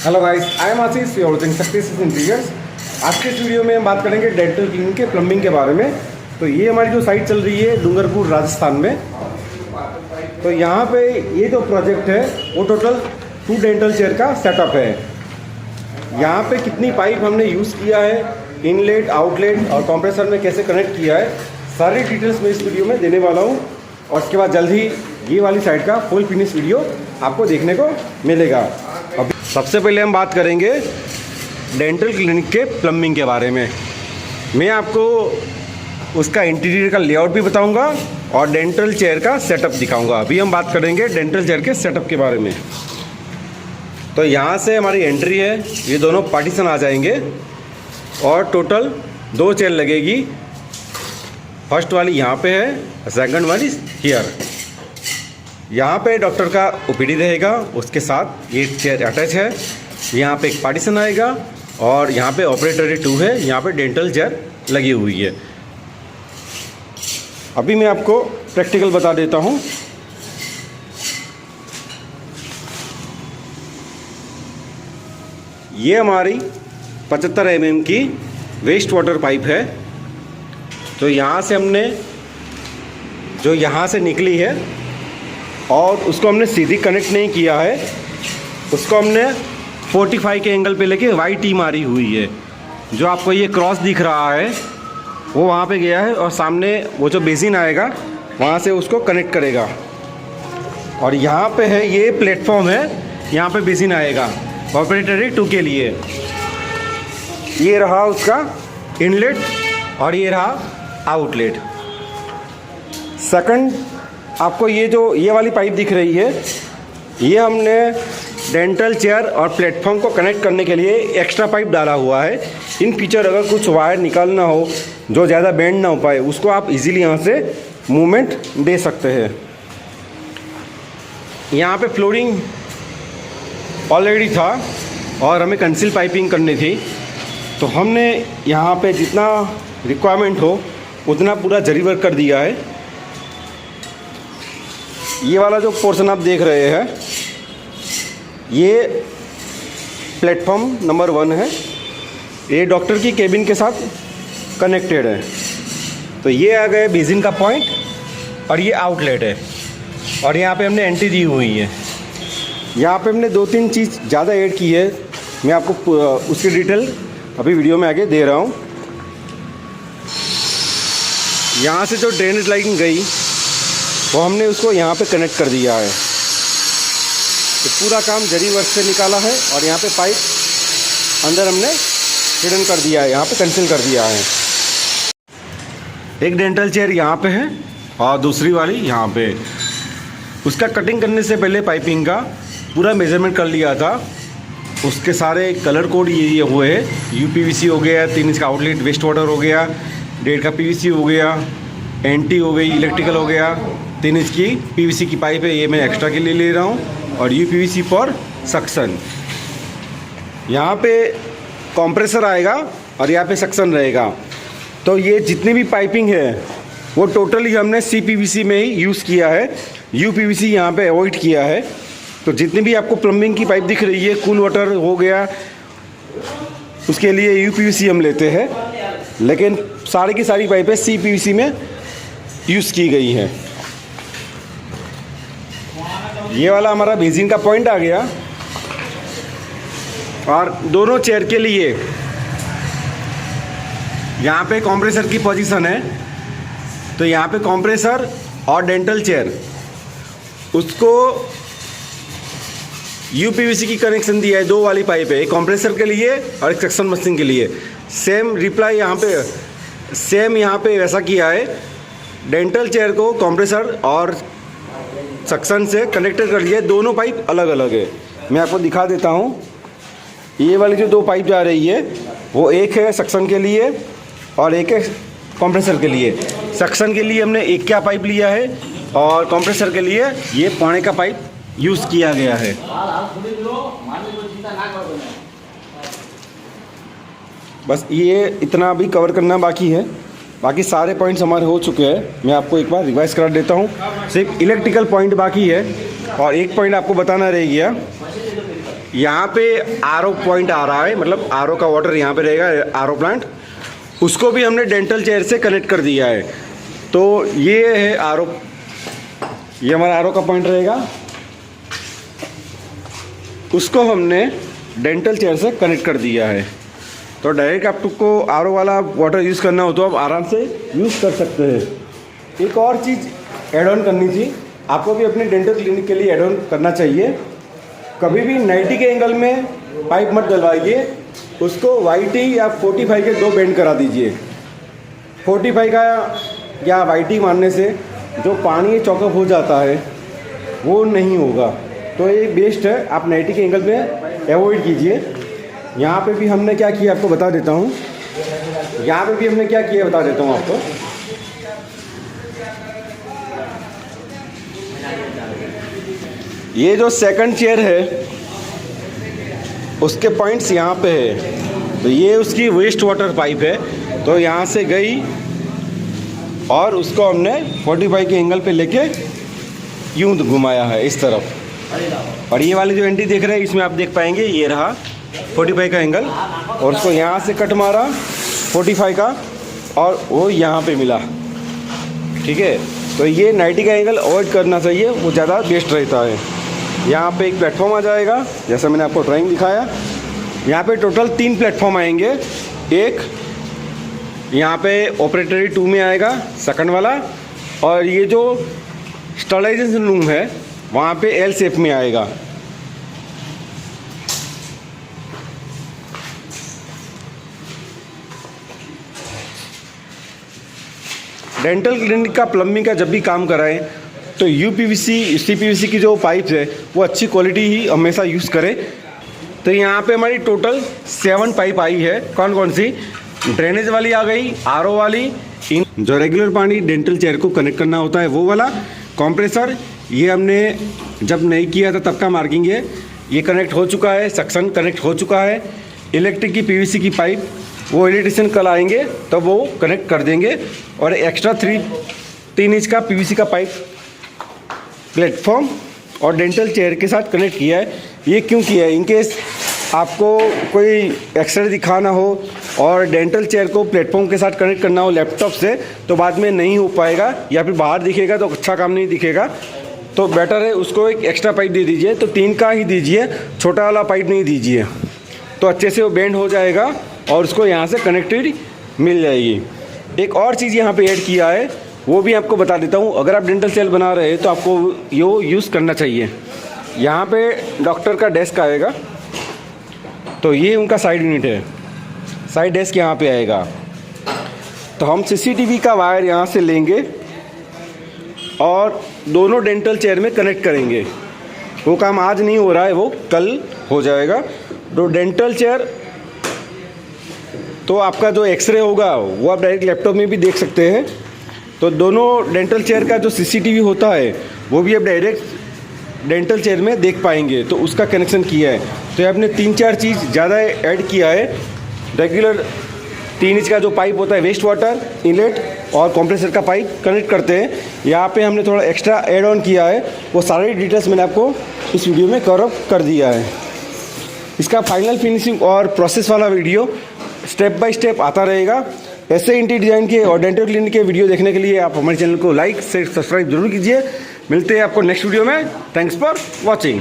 Hello guys, I am Ashish, you are watching success interiors. आज के इस वीडियो में हम बात करेंगे डेंटल क्लिनिक के प्लम्बिंग के बारे में। तो ये हमारी जो साइट चल रही है डूंगरपुर राजस्थान में। तो यहाँ पे ये जो प्रोजेक्ट है वो टोटल 2 डेंटल चेयर का सेटअप है। यहाँ पे कितनी पाइप हमने यूज़ किया है, इनलेट आउटलेट और कंप्रेसर में कैसे कनेक्ट किया है, सारी डिटेल्स मैं इस वीडियो में देने वाला हूँ। और उसके बाद जल्द ही ये वाली साइड का फुल फिनिश वीडियो आपको देखने को मिलेगा। सबसे पहले हम बात करेंगे डेंटल क्लिनिक के प्लम्बिंग के बारे में। मैं आपको उसका इंटीरियर का लेआउट भी बताऊंगा और डेंटल चेयर का सेटअप दिखाऊंगा। अभी हम बात करेंगे डेंटल चेयर के सेटअप के बारे में। तो यहाँ से हमारी एंट्री है, ये दोनों पार्टीशन आ जाएंगे और टोटल 2 चेयर लगेगी। फर्स्ट वाली यहाँ पे है, सेकंड वाली हियर। यहाँ पे डॉक्टर का ओपीडी रहेगा, उसके साथ ये चेयर अटैच है। यहाँ पे एक पार्टीशन आएगा और यहाँ पे ऑपरेटरी 2 है, यहाँ पे डेंटल चेयर लगी हुई है। अभी मैं आपको प्रैक्टिकल बता देता हूँ। ये हमारी 75 mm की वेस्ट वाटर पाइप है। तो यहाँ से हमने जो यहाँ से निकली है और उसको हमने सीधी कनेक्ट नहीं किया है, उसको हमने 45 के एंगल पे लेके वाई टी मारी हुई है। जो आपको ये क्रॉस दिख रहा है वो वहाँ पे गया है और सामने वो जो बेसिन आएगा वहाँ से उसको कनेक्ट करेगा। और यहाँ पे है, ये प्लेटफॉर्म है, यहाँ पे बेसिन आएगा ऑपरेटरी 2 के लिए। ये रहा उसका इनलेट और ये रहा आउटलेट। सेकंड, आपको ये वाली पाइप दिख रही है, ये हमने डेंटल चेयर और प्लेटफॉर्म को कनेक्ट करने के लिए एक्स्ट्रा पाइप डाला हुआ है। इन फ्यूचर अगर कुछ वायर निकालना हो जो ज़्यादा बेंड ना हो पाए, उसको आप इजीली यहाँ से मूवमेंट दे सकते हैं। यहाँ पे फ्लोरिंग ऑलरेडी था और हमें कंसील पाइपिंग करनी थी, तो हमने यहाँ पे जितना रिक्वायरमेंट हो उतना पूरा जरी वर्क कर दिया है। ये वाला जो पोर्शन आप देख रहे हैं ये प्लेटफॉर्म नंबर 1 है। ये डॉक्टर की केबिन के साथ कनेक्टेड है। तो ये आ गए बेसिन का पॉइंट और ये आउटलेट है। और यहाँ पे हमने एंट्री दी हुई है। यहाँ पे हमने 2-3 चीज़ ज़्यादा ऐड की है, मैं आपको उसकी डिटेल अभी वीडियो में आगे दे रहा हूँ। यहाँ से जो ड्रेनेज लाइन गई वो हमने उसको यहाँ पे कनेक्ट कर दिया है। तो पूरा काम जरी वर्क से निकाला है और यहाँ पे पाइप अंदर हमने हिडन कर दिया है, यहाँ पे कंसील कर दिया है। एक डेंटल चेयर यहाँ पे है और दूसरी वाली यहाँ पे। उसका कटिंग करने से पहले पाइपिंग का पूरा मेजरमेंट कर लिया था। उसके सारे कलर कोड ये हुए हैं। यूपीवीसी हो गया, 3 इंच का आउटलेट वेस्ट वाटर हो गया, 1.5 का पीवीसी हो गया, एंटी हो गई, इलेक्ट्रिकल हो गया, 3 इंच की पीवीसी की पाइप है, ये मैं एक्स्ट्रा के लिए ले रहा हूँ। और यूपीवीसी फॉर सक्शन। यहाँ पे कंप्रेसर आएगा और यहाँ पे सक्शन रहेगा। तो ये जितनी भी पाइपिंग है वो टोटली हमने सीपीवीसी में ही यूज़ किया है, यूपीवीसी यहाँ पे अवॉइड किया है। तो जितनी भी आपको प्लम्बिंग की पाइप दिख रही है, कूल वाटर हो गया, उसके लिए यूपीवीसी हम लेते हैं, लेकिन सारी की सारी पाइपें सीपीवीसी में यूज़ की गई हैं। ये वाला हमारा बेसिन का पॉइंट आ गया। और दोनों चेयर के लिए यहाँ पे कंप्रेसर की पोजीशन है। तो यहाँ पे कंप्रेसर और डेंटल चेयर उसको यूपीवीसी की कनेक्शन दिया है। 2 वाली पाइप है, एक कंप्रेसर के लिए और एक सक्शन मशीन के लिए। सेम रिप्लाई यहाँ पे, सेम यहाँ पे वैसा किया है। डेंटल चेयर को कंप्रेसर और सक्शन से कनेक्टेड कर लिया है। दोनों पाइप अलग अलग है, मैं आपको दिखा देता हूँ। ये वाली जो 2 पाइप जा रही है वो एक है सक्शन के लिए और एक है कंप्रेसर के लिए। सक्शन के लिए हमने 1 का पाइप लिया है और कंप्रेसर के लिए ये 1.5 का पाइप यूज़ किया गया है। बस ये इतना अभी कवर करना बाकी है, बाकी सारे पॉइंट्स हमारे हो चुके हैं। मैं आपको एक बार रिवाइज करा देता हूँ। सिर्फ इलेक्ट्रिकल पॉइंट बाकी है और एक पॉइंट आपको बताना रह गया। यहाँ पे RO पॉइंट आ रहा है, मतलब RO का वाटर यहाँ पे रहेगा, RO प्लांट, उसको भी हमने डेंटल चेयर से कनेक्ट कर दिया है। तो ये है RO, ये हमारा RO का पॉइंट रहेगा, उसको हमने डेंटल चेयर से कनेक्ट कर दिया है। तो डायरेक्ट आपको RO वाला वाटर यूज़ करना हो तो आप आराम से यूज़ कर सकते हैं। एक और चीज़ ऐड ऑन करनी थी, आपको भी अपने डेंटल क्लिनिक के लिए ऐड ऑन करना चाहिए। कभी भी 90 के एंगल में पाइप मत डलवाइए, उसको YT या 45 के 2 बेंड करा दीजिए। 45 का या YT मारने से जो पानी चौकअप हो जाता है वो नहीं होगा, तो ये बेस्ट है। आप 90 के एंगल में अवॉइड कीजिए। यहाँ पे भी हमने क्या किया आपको बता देता हूँ, यहाँ पे भी हमने क्या किया बता देता हूँ आपको। ये जो सेकंड चेयर है उसके पॉइंट्स यहाँ पे है, तो ये उसकी वेस्ट वाटर पाइप है, तो यहाँ से गई और उसको हमने 45 के एंगल पे लेके यूं घुमाया है इस तरफ। और ये वाली जो एंटी देख रहे हैं इसमें आप देख पाएंगे ये रहा 45 का एंगल, और उसको यहाँ से कट मारा 45 का और वो यहाँ पे मिला। ठीक है, तो ये 90 का एंगल अवॉइड करना चाहिए, वो ज़्यादा बेस्ट रहता है। यहाँ पे एक प्लेटफॉर्म आ जाएगा, जैसा मैंने आपको ड्राइंग दिखाया। यहाँ पे टोटल 3 प्लेटफॉर्म आएंगे। एक यहाँ पे ऑपरेटरी 2 में आएगा, सेकंड वाला, और ये जो स्टरलाइजेशन रूम है वहाँ पे L शेप में आएगा। डेंटल क्लिनिक का प्लम्बिंग का जब भी काम कराएं तो UPVC CPVC की जो पाइप है वो अच्छी क्वालिटी ही हमेशा यूज़ करें। तो यहाँ पे हमारी टोटल 7 पाइप आई है। कौन कौन सी? ड्रेनेज वाली आ गई, RO वाली, जो रेगुलर पानी डेंटल चेयर को कनेक्ट करना होता है वो वाला, कंप्रेसर ये हमने जब नहीं किया था तब का मार्किंग है, ये कनेक्ट हो चुका है, सक्शन कनेक्ट हो चुका है। इलेक्ट्रिक की PVC की पाइप वो इलेक्ट्रिशियन कल आएंगे तब वो कनेक्ट कर देंगे। और एक्स्ट्रा 3 इंच का PVC का पाइप प्लेटफॉर्म और डेंटल चेयर के साथ कनेक्ट किया है। ये क्यों किया है? इनकेस आपको कोई एक्सरे दिखाना हो और डेंटल चेयर को प्लेटफॉर्म के साथ कनेक्ट करना हो लैपटॉप से, तो बाद में नहीं हो पाएगा या फिर बाहर दिखेगा तो अच्छा काम नहीं दिखेगा। तो बेटर है उसको एक एक्स्ट्रा पाइप दे दीजिए, तो 3 का ही दीजिए, छोटा वाला पाइप नहीं दीजिए, तो अच्छे से वो बेंड हो जाएगा और उसको यहाँ से कनेक्टेड मिल जाएगी। एक और चीज़ यहाँ पे ऐड किया है वो भी आपको बता देता हूँ। अगर आप डेंटल चेयर बना रहे हैं तो आपको यो यूज़ करना चाहिए। यहाँ पे डॉक्टर का डेस्क आएगा, तो ये उनका साइड यूनिट है, साइड डेस्क यहाँ पे आएगा। तो हम CCTV का वायर यहाँ से लेंगे और दोनों डेंटल चेयर में कनेक्ट करेंगे। वो काम आज नहीं हो रहा है, वो कल हो जाएगा। तो डेंटल चेयर तो आपका जो एक्सरे होगा वो आप डायरेक्ट लैपटॉप में भी देख सकते हैं। तो दोनों डेंटल चेयर का जो CCTV होता है वो भी आप डायरेक्ट डेंटल चेयर में देख पाएंगे, तो उसका कनेक्शन किया है। तो आपने 3-4 चीज़ ज़्यादा ऐड किया है। रेगुलर 3 इंच का जो पाइप होता है वेस्ट वाटर, इनलेट और कंप्रेसर का पाइप कनेक्ट करते हैं। यहाँ पे हमने थोड़ा एक्स्ट्रा ऐड ऑन किया है, वो सारी डिटेल्स मैंने आपको इस वीडियो में कवर अप कर दिया है। इसका फाइनल फिनिशिंग और प्रोसेस वाला वीडियो स्टेप बाय स्टेप आता रहेगा। ऐसे इंटीरियर डिज़ाइन के और डेंटल क्लिनिक के वीडियो देखने के लिए आप हमारे चैनल को लाइक से सब्सक्राइब जरूर कीजिए। मिलते हैं आपको नेक्स्ट वीडियो में। Thanks for watching.